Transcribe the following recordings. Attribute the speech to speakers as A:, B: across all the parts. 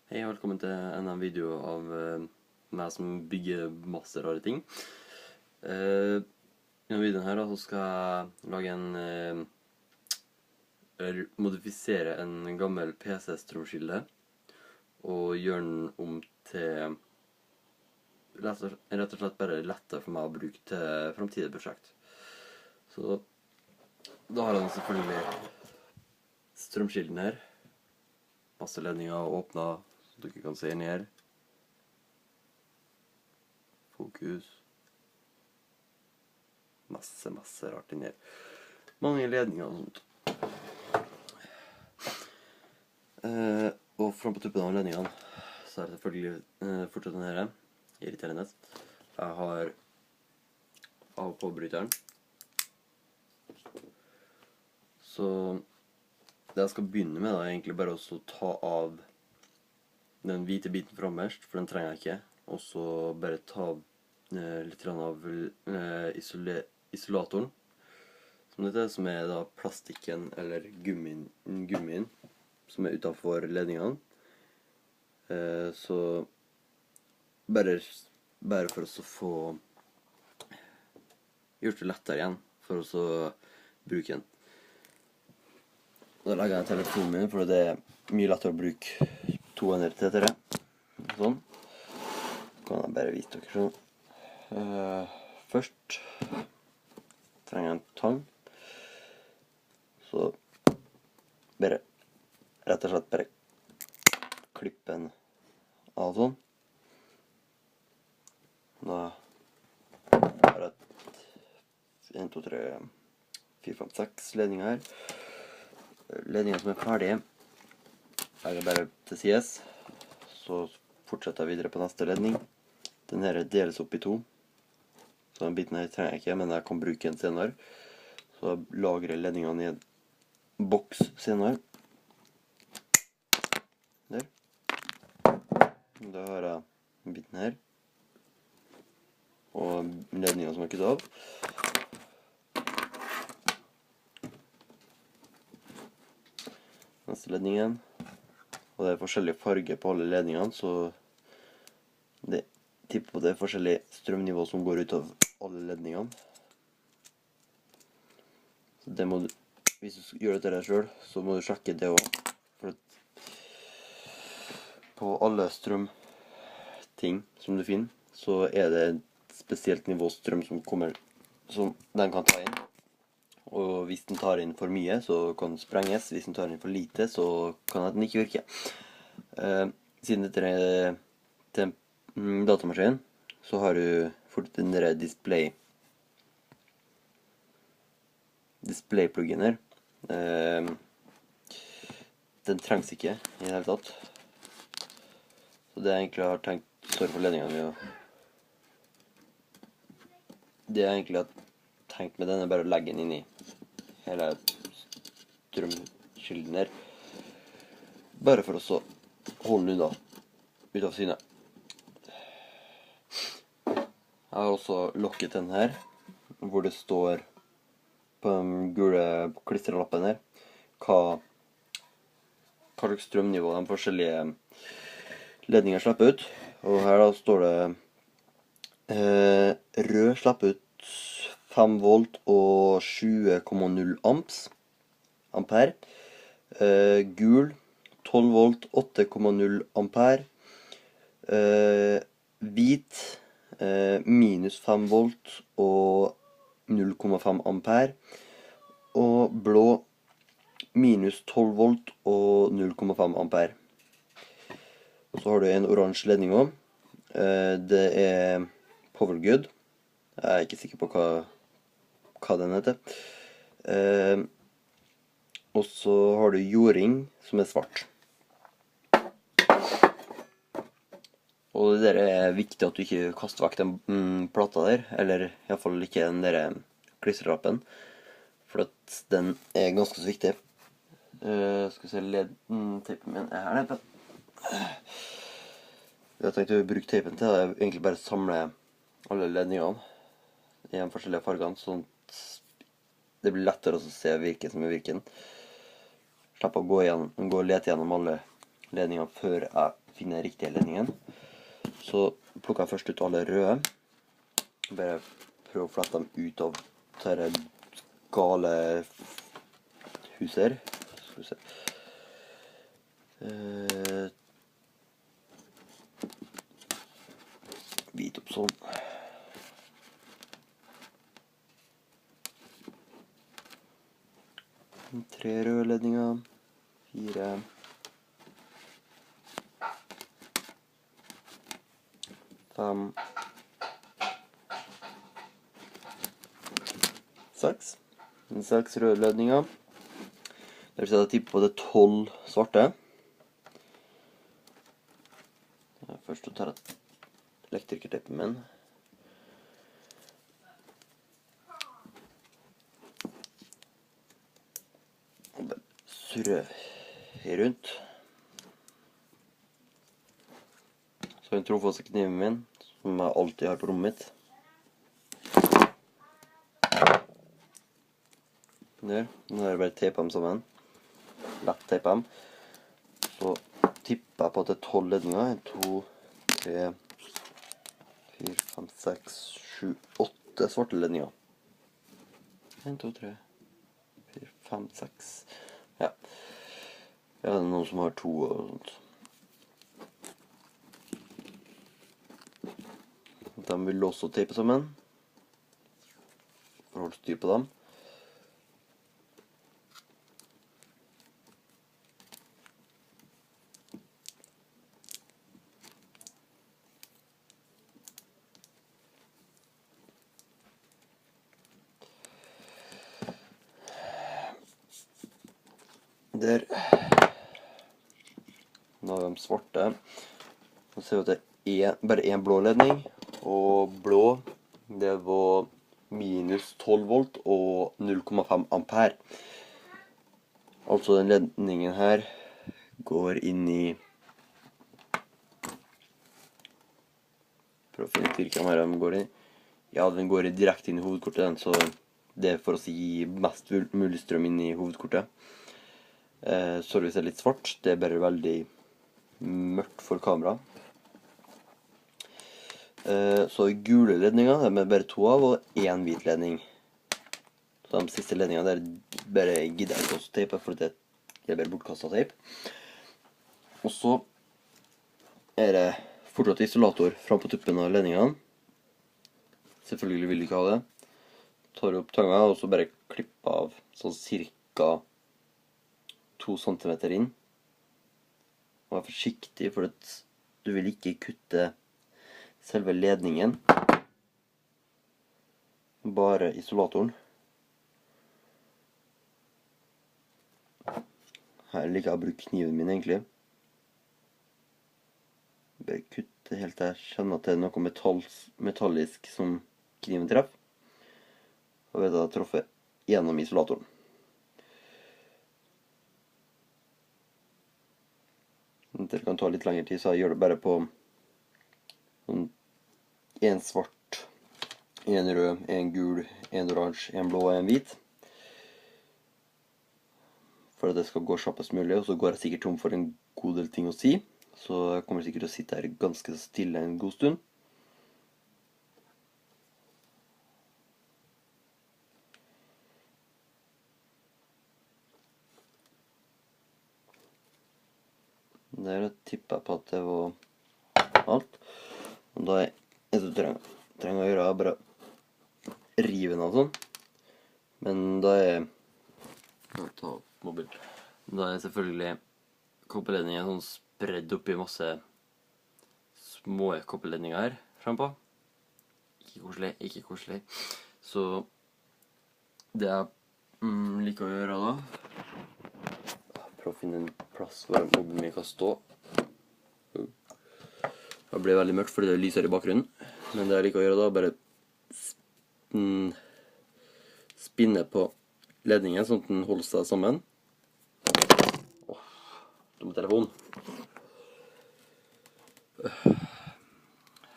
A: Hei og velkommen til en annen video av meg som bygger masse rare ting. I denne videoen her så skal jeg lage modifisere en gammel PC-strømskilde og gjøre den om til rett og slett bare lettere for meg å bruke til fremtidige prosjekt. Så da har jeg selvfølgelig strømskilden her. Masse ledninger åpnet, så dere kan se inn her. Fokus. Masse rart inn her. Mange ledninger og sånt. Og frem på tuppen av ledningene så er det selvfølgelig fortsatt den her. Irriterende. Jeg har av- og påbryteren. Så det jeg skal begynne med er egentlig bare å ta av den hvite biten fremmest, for den trenger jeg ikke. Og så bare ta av litt av isolatoren, som dette, som er da plastikken eller gummien som er utenfor ledningene. Så bare for å få gjort det lettere igjen, for å bruke den. Da legger jeg telefonen min, for det er mye lettere å bruke to enheter til dette. Sånn. Kan jeg bare vise dere sånn. Først trenger jeg en tang. Så bare, rett og slett bare klippe den av sånn. Da har jeg 1, 2, 3, 4, 5, 6 ledninger her. Ledninger som er ferdige legger bare til sides, så fortsetter jeg videre på neste ledning. Denne deles opp i to, så den biten her trenger jeg ikke, men jeg kan bruke den senere. Så jeg lagrer ledningene i en boks senere. Der. Da har jeg biten her, og ledningene som er kuttet av. Neste ledningen. Og det er forskjellig farge på alle ledningene, så det tipper på det er forskjellig strømnivå som går ut av alle ledningene. Så det må du, hvis du gjør dette selv, så må du sjekke det også. For på alle strømting som du finner, så er det et spesielt nivå strøm som den kan ta inn. Og hvis den tar inn for mye, så kan den sprenges. Hvis den tar inn for lite, så kan den ikke virke. Siden dette er til en datamaskin, så har du fort den der display-pluggen her. Den trengs ikke i det hele tatt. Så det jeg egentlig har tenkt, sorry for ledningene, det jeg egentlig har tenkt med den er bare å legge den inn i hele strømkilden her, bare for å holde den ut av syne. Jeg har også lokket den her, hvor det står på den gule klistrelappen her hva slags strømnivå de forskjellige ledninger slipper ut. Og her da står det rød slipper ut 5 volt og 20,0 ampere. Gul 12 volt 8,0 ampere. Hvit minus 5 volt og 0,5 ampere. Og blå minus 12 volt og 0,5 ampere. Og så har du en oransje ledning også. Det er PowerGood. Jeg er ikke sikker på hva den heter. Og så har du jording som er svart. Og det der er viktig at du ikke kaster vekk den plata der, eller i hvert fall ikke den der klistrelappen, for at den er ganske så viktig. Skal vi se, teipen min er her nede. Jeg tenkte å bruke teipen til å egentlig bare samle alle ledningene i de forskjellige fargene, sånn at det blir lettere å se hvilken som er hvilken. Slipp å gå og lete gjennom alle ledningene før jeg finne den riktige ledningen. Så plukker jeg først ut alle røde. Bare prøve å flette dem ut av disse gale huser. Skal vi se. Hvit opp sånn. Tre røde ledninger. 4. 5. 6. 6 røde ledninger. Det vil si at jeg tipper på det 12 svarte. Først så tar jeg elektrikerteppen min. Og bare surrer rundt. Så en trofast kniven min, som jeg alltid har på rommet mitt. Der. Nå har jeg bare teipet dem sammen. Lett teipet dem. Så tipper jeg på at det er 12 ledninger. 1, 2, 3, 4, 5, 6, 7, 8 svarte ledninger. 1, 2, 3, 4, 5, 6. Ja. Ja, det er noen som har 2 og sånt. De vil også teipe sammen. For å holde styr på dem. Der. Nå har vi de svarte. Nå ser vi at det er bare en blå ledning. Og blå, det var minus 12 volt og 0,5 ampere. Altså den ledningen her går inn i... Prøv å finne ut hvilken her den går inn i. Ja, den går direkte inn i hovedkortet, den, så det er for å gi mest mulig strøm inn i hovedkortet. Så hvis det er litt svart, det er bare veldig mørkt for kamera. Så gule ledninger, det er bare 2 av, og 1 hvit ledning. Så de siste ledningene der bare gidder jeg ikke også teipe, for det er bare bortkastet teip. Og så er det fortsatt isolator frem på tuppen av ledningene. Selvfølgelig vil du ikke ha det. Tar opp tanga, og så bare klipper av sånn cirka 2 centimeter inn. Og vær forsiktig, for at du vil ikke kutte selve ledningen. Bare isolatoren. Her liker jeg å bruke kniven min egentlig. Bare kutte helt der. Kjenner at det er noe metallisk som kniven treffer. Og vet at jeg har truffet gjennom isolatoren. Det kan ta litt lengre tid, så jeg gjør det bare på en svart, en rød, en gul, en oransje, en blå og en hvit. For at det skal gå kjappest mulig, og så går jeg sikkert tom for en god del ting å si. Så jeg kommer sikkert til å sitte her ganske stille en god stund. Der tippet jeg på at det var alt. Og da er det du trenger å gjøre, bare rive den av sånn. Men da er... Ta opp mobilen. Da er selvfølgelig koppeledningen sånn spredd opp i masse små koppeledninger her frempå. Ikke koselig, ikke koselig. Så det jeg liker å gjøre da, prøv å finne en plass hvor mobilen min kan stå. Det blir veldig mørkt fordi det lyser i bakgrunnen. Men det jeg liker å gjøre da, bare spinne på ledningen sånn at den holder seg sammen. Dum telefon.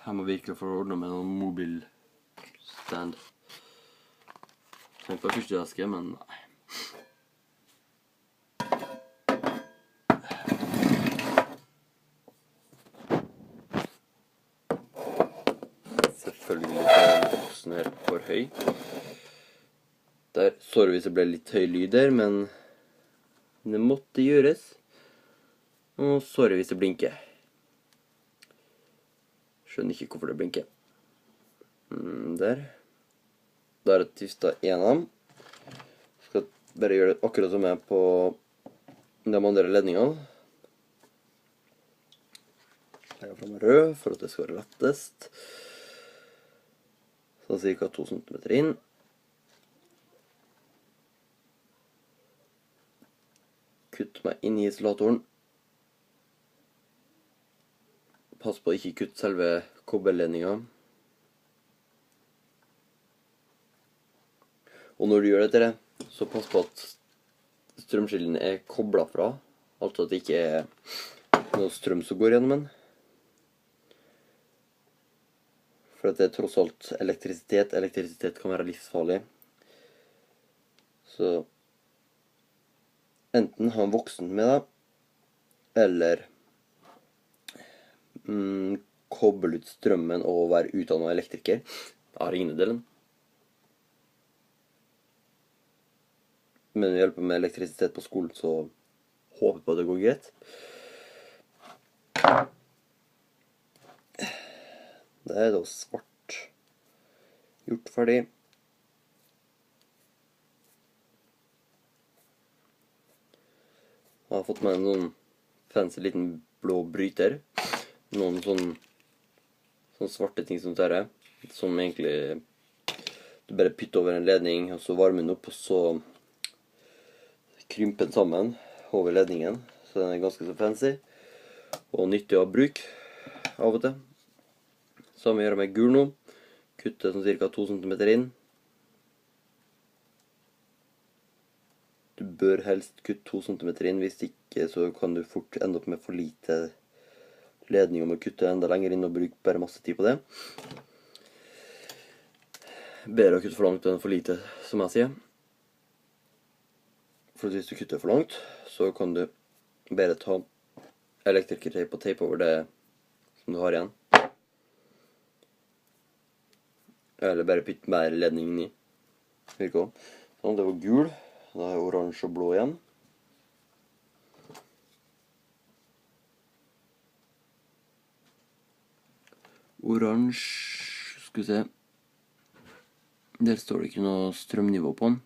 A: Jeg må virkelig få ordnet med noen mobilstand. Tenk på første eske, men nei. selvfølgelig er boksen her for høy. Der, sorry hvis det ble litt høy lyd der, men det måtte gjøres. Og sorry hvis det blinker. Skjønner ikke hvorfor det blinker. Der. Da har jeg tvistet en av dem. Skal bare gjøre det akkurat som jeg er på de andre ledningene. Legger frem rød for at det skal være lettest. Så ca. 2 cm inn. Kutt meg inn i isolatoren. Pass på å ikke kutte selve kobberledningen. Og når du gjør dette, så pass på at strømskillen er koblet fra. Altså at det ikke er noe strøm som går gjennom den. For at det er tross alt elektrisitet. Elektrisitet kan være livsfarlig. Så enten ha en voksen med deg, eller koble ut strømmen og være utdannet elektriker. Jeg har ingen delen. Men ved hjelp med elektrisitet på skolen, så håper jeg på at det går greit. Det er da svart. Gjort ferdig. Jeg har fått med en sånn fancy liten blå bryter. Noen sånn svarte ting som tar det. Som egentlig du bare pytter over en ledning, og så varmer den opp, og så krymper den sammen over ledningen. Så den er ganske så fancy. Og nyttig å bruke av og til. Samme gjør jeg med gul nå. Kutter sånn ca. 2 cm inn. Du bør helst kutte 2 cm inn, hvis ikke så kan du fort ende opp med for lite ledning om å kutte enda lenger inn og bruke bare masse tid på det. Bedre å kutte for langt enn for lite, som jeg sier. For hvis du kutter for langt, så kan du bare ta elektrikerteip og teipe over det som du har igjen. Eller bare pytte mer ledning inn i. Virker også. Sånn, det var gul. Da er oransje og blå igjen. Oransje, skal vi se. Der står det ikke noe strømnivå på den.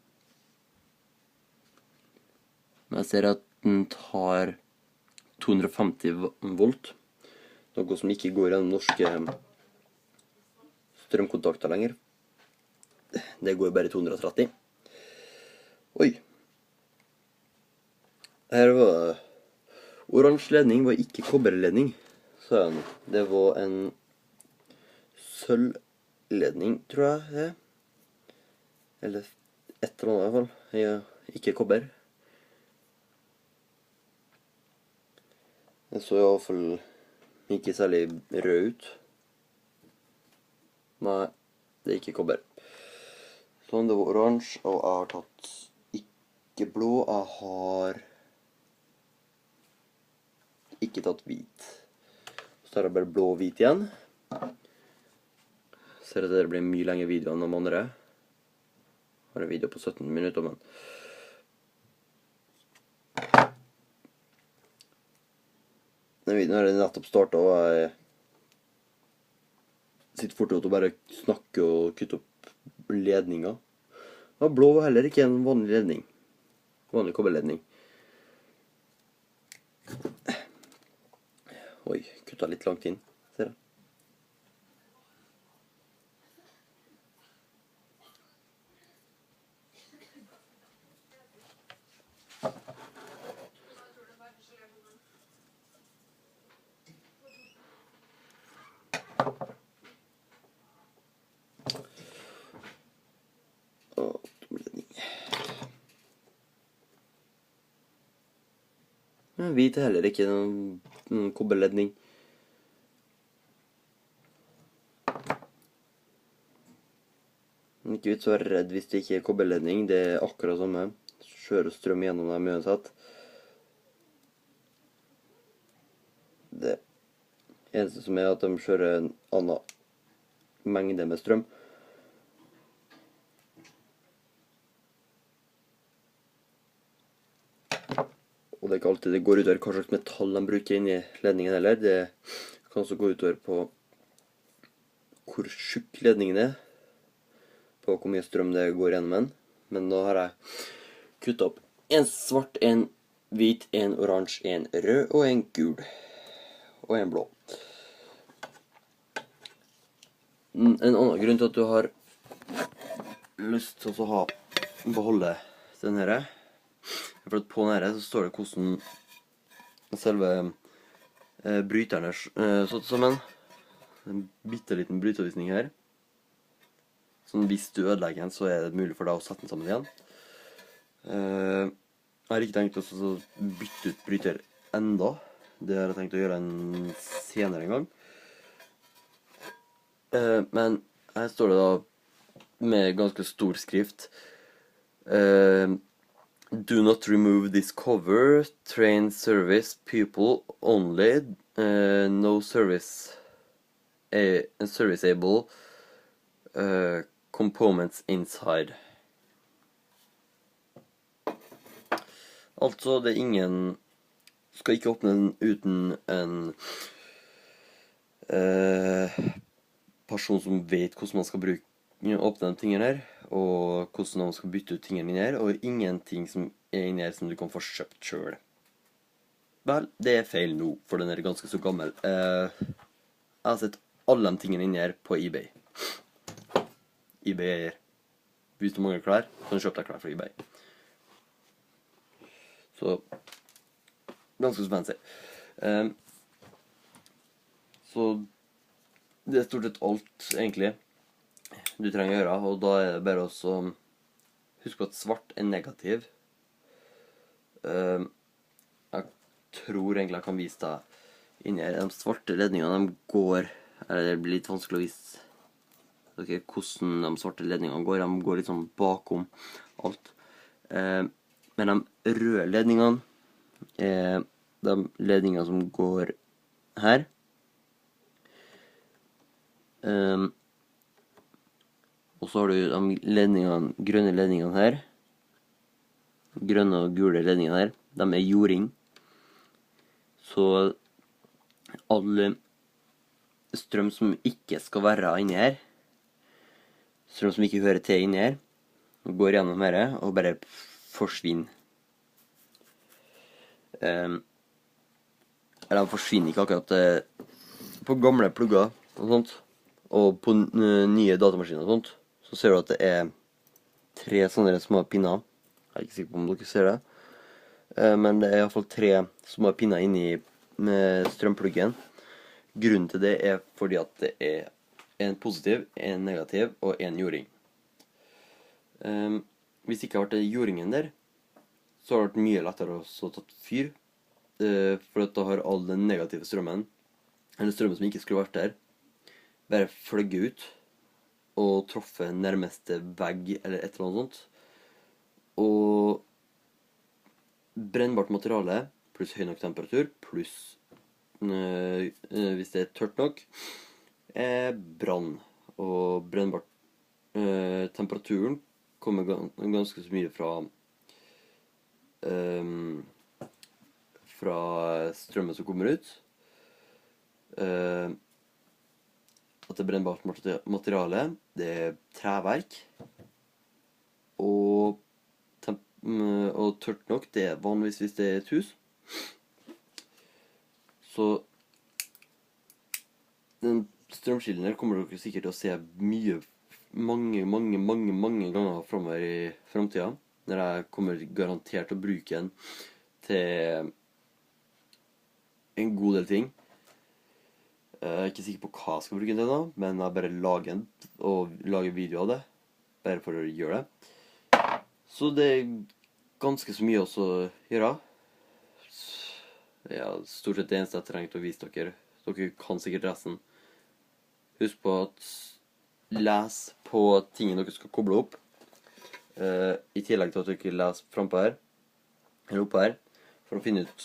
A: Men jeg ser at den tar 250 volt. Noe som ikke går gjennom norske strømkontakter lenger. Det går bare 230. Oi. Her var oransje ledning, var ikke kobberledning, sa jeg nå. Det var en sølvledning, tror jeg det er. Eller et eller annet i hvert fall. Ja, ikke kobber. Den så i hvert fall ikke særlig rød ut. Nei, det er ikke kobber. Sånn, det var oransje, og jeg har tatt ikke blå, jeg har ikke tatt hvit. Så tar jeg bare blå og hvit igjen. Ser at det blir mye lengre video enn de andre. Jeg har en video på 17 minutter, men den videoen har jeg nettopp startet, og jeg sitter fortsatt og bare snakker og kutter opp ledninger. Ja, blå var heller ikke en vanlig ledning. Vanlig kobberledning. Oi, kuttet litt langt inn, ser jeg. Hvit er heller ikke noen kobberledning. Ikke ut så være redd hvis det ikke er kobberledning. Det er akkurat samme. Kjører strøm gjennom dem uansett. Det eneste som er at de kjører en annen mengde med strøm. Og det er ikke alltid det går utover hva slags metall de bruker inn i ledningen heller. Det kan også gå utover på hvor tjukk ledningen er, på hvor mye strøm det går gjennom den. Men nå har jeg kuttet opp en svart, en hvit, en oransje, en rød og en gul. Og en blå. En annen grunn til at du har lyst til å beholde den her, for at på den her så står det hvordan selve bryterne er satt sammen. En bitteliten brytevisning her. Sånn hvis du ødelegger den, så er det mulig for deg å sette den sammen igjen. Jeg har ikke tenkt å bytte ut bryter enda. Det har jeg tenkt å gjøre en senere en gang. Men her står det da med ganske stor skrift: Do not remove this cover. Train service people only. No serviceable components inside. Altså, det er ingen skal ikke åpne den uten en person som vet hvordan man skal åpne de tingene her, og hvordan man skal bytte ut tingene inn her, og ingenting som er inni her som du kan få kjøpt selv. Vel, det er feil nå, for den er ganske så gammel. Jeg har sett alle de tingene inni her på eBay. eBay er, hvis du mangler klær, kan du kjøpe deg klær fra eBay. Så ganske så fancy. Så det er stort sett alt, egentlig, du trenger å gjøre, og da er det bare å huske på at svart er negativ. Jeg tror egentlig jeg kan vise deg inni her. De svarte ledningene, de går, eller det blir litt vanskelig å vise dere hvordan de svarte ledningene går. De går litt sånn bakom alt. Men de røde ledningene er de ledningene som går her. Og så har du de grønne ledningene her. Grønne og gule ledningene her. De er jording. Så all strøm som ikke skal være inni her, strøm som ikke hører til inni her, går gjennom her og bare forsvinner. Eller de forsvinner ikke akkurat på gamle plugger og sånt, og på nye datamaskiner og sånt, så ser du at det er 3 sånne små pinner. Jeg er ikke sikker på om dere ser det, men det er i hvert fall 3 små pinner inni med strømpluggen. Grunnen til det er fordi at det er en positiv, en negativ og en jording. Hvis det ikke har vært jordingen der, så har det vært mye lettere å ta fyr, for da har all den negative strømmen, eller strømmen som ikke skulle vært der, bare fløgget ut og truffet nærmeste vegg eller et eller annet sånt. Og brennbart materiale pluss høy nok temperatur pluss hvis det er tørt nok, er brann. Og brennbart temperaturen kommer ganske så mye fra strømmen som kommer ut. At det brennbart materiale, det er treverk. Og tørt nok, det er vanligvis hvis det er et hus. Så den strømskillen her kommer dere sikkert til å se mange ganger fremover i fremtiden, når jeg kommer garantert til å bruke den til en god del ting. Jeg er ikke sikker på hva jeg skal bruke den til da, men jeg bare lager video av det, bare for å gjøre det. Så det er ganske så mye også å gjøre. Ja, stort sett det eneste jeg trenger til å vise dere. Dere kan sikkert resten. Husk på at les på tingene dere skal koble opp. I tillegg til at dere leser frempå her, eller oppe her, for å finne ut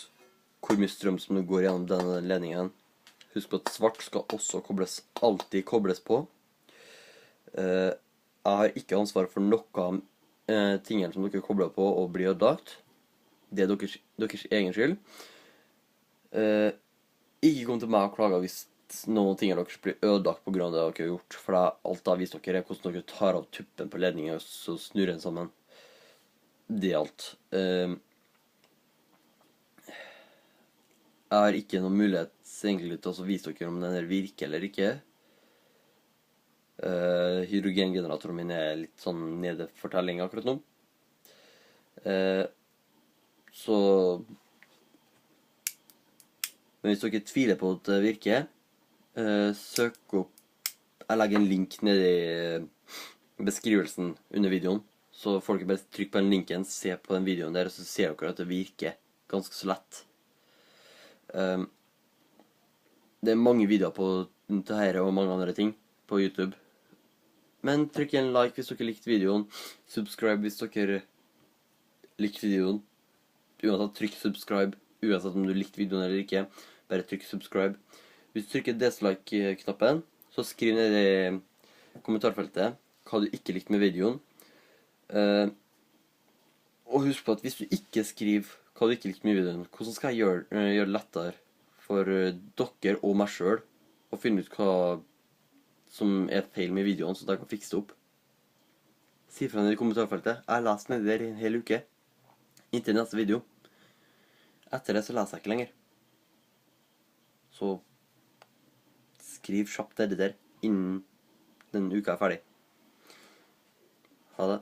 A: hvor mye strøm som går gjennom denne ledningen. Husk på at svart skal også alltid kobles på. Jeg har ikke ansvar for noe av tingene som dere kobler på og blir ødelagt. Det er deres egen skyld. Ikke kom til meg og klage hvis noen ting av deres blir ødelagt på grunn av det dere har gjort. For alt jeg har vist dere er hvordan dere tar av tuppen på ledningen og så snurrer den sammen. Det er alt. Jeg har ikke noen mulighet egentlig til å vise dere om den her virker eller ikke. Hydrogengeneratoren min er litt sånn nedefortelling akkurat nå. Så Men hvis dere tviler på at det virker, søk opp. Jeg legger en link nede i beskrivelsen under videoen. Så får dere bare trykke på den linken, se på den videoen der, og så ser dere at det virker ganske så lett. Det er mange videoer på dette her og mange andre ting på YouTube. Men trykk en like hvis dere likte videoen. Subscribe hvis dere likte videoen. Uansett, trykk subscribe. Uansett om du likte videoen eller ikke. Bare trykk subscribe. Hvis du trykker dislike-knappen, så skriv ned i kommentarfeltet hva du ikke likte med videoen. Og husk på at hvis du ikke skriver hva du ikke likte med videoen, hvordan skal jeg gjøre det lettere for dere og meg selv å finne ut hva som er feil med videoen, så jeg kan fikse det opp? Si fra ned i kommentarfeltet. Jeg har lest ned der i en hel uke. Inntil neste video. Etter det så leser jeg ikke lenger. Så skriv kjapt det der innen den uka er ferdig. Ha det.